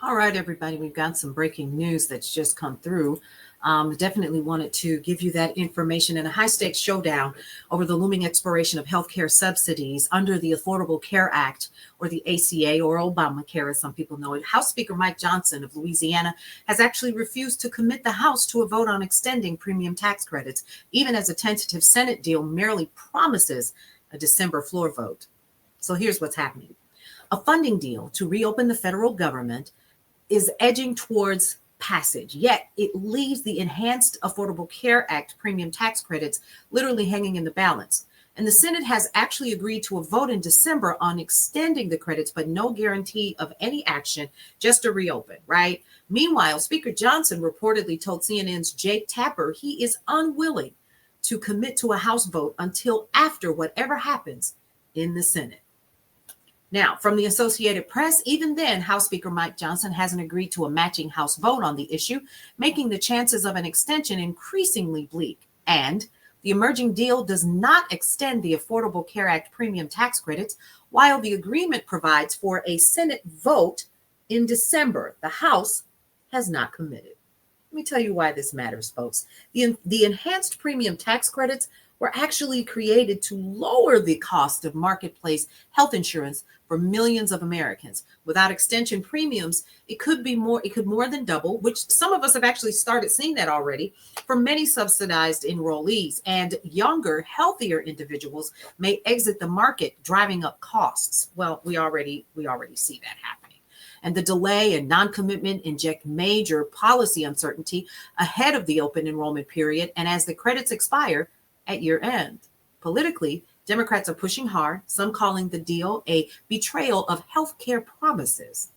All right, everybody, we've got some breaking news that's just come through. Definitely wanted to give you that information in a high stakes showdown over the looming expiration of healthcare subsidies under the Affordable Care Act, or the ACA, or Obamacare, as some people know it. House Speaker Mike Johnson of Louisiana has actually refused to commit the House to a vote on extending premium tax credits, even as a tentative Senate deal merely promises a December floor vote. So here's what's happening. A funding deal to reopen the federal government is edging towards passage, yet it leaves the Enhanced Affordable Care Act premium tax credits literally hanging in the balance. And the Senate has actually agreed to a vote in December on extending the credits, but no guarantee of any action, just a reopen, right? Meanwhile, Speaker Johnson reportedly told CNN's Jake Tapper he is unwilling to commit to a House vote until after whatever happens in the Senate. Now, from the Associated Press, even then, House Speaker Mike Johnson hasn't agreed to a matching House vote on the issue, making the chances of an extension increasingly bleak. And the emerging deal does not extend the Affordable Care Act premium tax credits, while the agreement provides for a Senate vote in December. The House has not committed. Let me tell you why this matters, folks. The enhanced premium tax credits were actually created to lower the cost of marketplace health insurance for millions of Americans. Without extension premiums, it could more than double, which some of us have actually started seeing that already for many subsidized enrollees. And younger, healthier individuals may exit the market, driving up costs. Well, we already see that happening. And the delay and non-commitment inject major policy uncertainty ahead of the open enrollment period and as the credits expire at year end. Politically, Democrats are pushing hard, some calling the deal a betrayal of healthcare promises.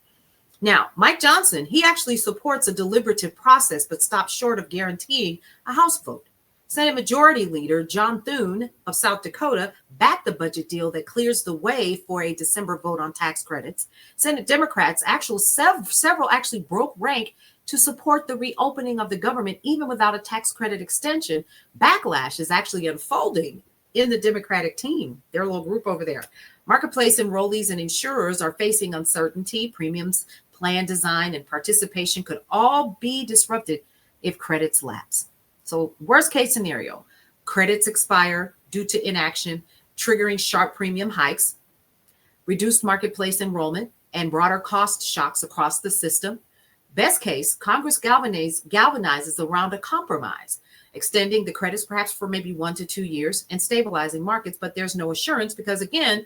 Now, Mike Johnson, he actually supports a deliberative process, but stops short of guaranteeing a House vote. Senate Majority Leader John Thune of South Dakota backed the budget deal that clears the way for a December vote on tax credits. Senate Democrats, several actually broke rank to support the reopening of the government, even without a tax credit extension. Backlash is actually unfolding in the Democratic team, their little group over there. Marketplace enrollees and insurers are facing uncertainty. Premiums, plan design, and participation could all be disrupted if credits lapse. So worst case scenario, credits expire due to inaction, triggering sharp premium hikes, reduced marketplace enrollment, and broader cost shocks across the system. Best case, Congress galvanizes around a compromise, extending the credits perhaps for maybe 1 to 2 years and stabilizing markets, but there's no assurance because, again,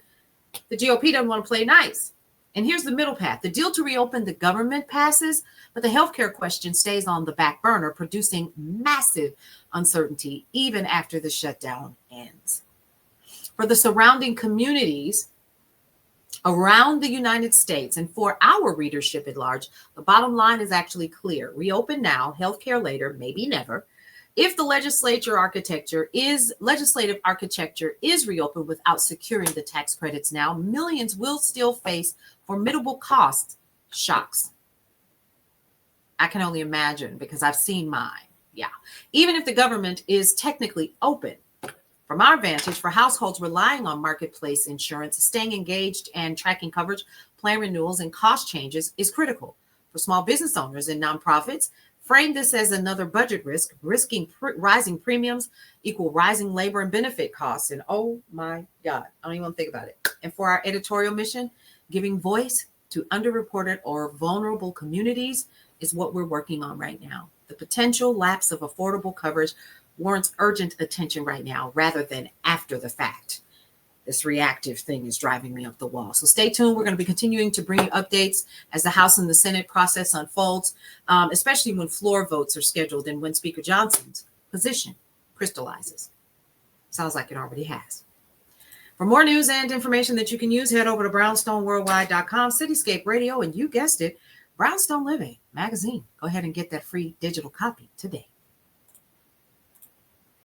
the GOP doesn't want to play nice. And here's the middle path. The deal to reopen the government passes, but the healthcare question stays on the back burner, producing massive uncertainty even after the shutdown ends. For the surrounding communities around the United States and for our readership at large, the bottom line is actually clear. Reopen now, healthcare later, maybe never. If the legislative architecture is reopened without securing the tax credits now, millions will still face formidable cost shocks. I can only imagine because I've seen mine. Yeah. Even if the government is technically open, from our vantage, for households relying on marketplace insurance, staying engaged and tracking coverage, plan renewals, and cost changes is critical. For small business owners and nonprofits, frame this as another budget risk, risking rising premiums equal rising labor and benefit costs. And oh my God, I don't even want to think about it. And for our editorial mission, giving voice to underreported or vulnerable communities is what we're working on right now. The potential lapse of affordable coverage warrants urgent attention right now rather than after the fact. This reactive thing is driving me up the wall. So stay tuned. We're going to be continuing to bring you updates as the House and the Senate process unfolds, especially when floor votes are scheduled and when Speaker Johnson's position crystallizes. Sounds like it already has. For more news and information that you can use, head over to brownstoneworldwide.com, Cityscape Radio, and you guessed it, Brownstone Living magazine. Go ahead and get that free digital copy today.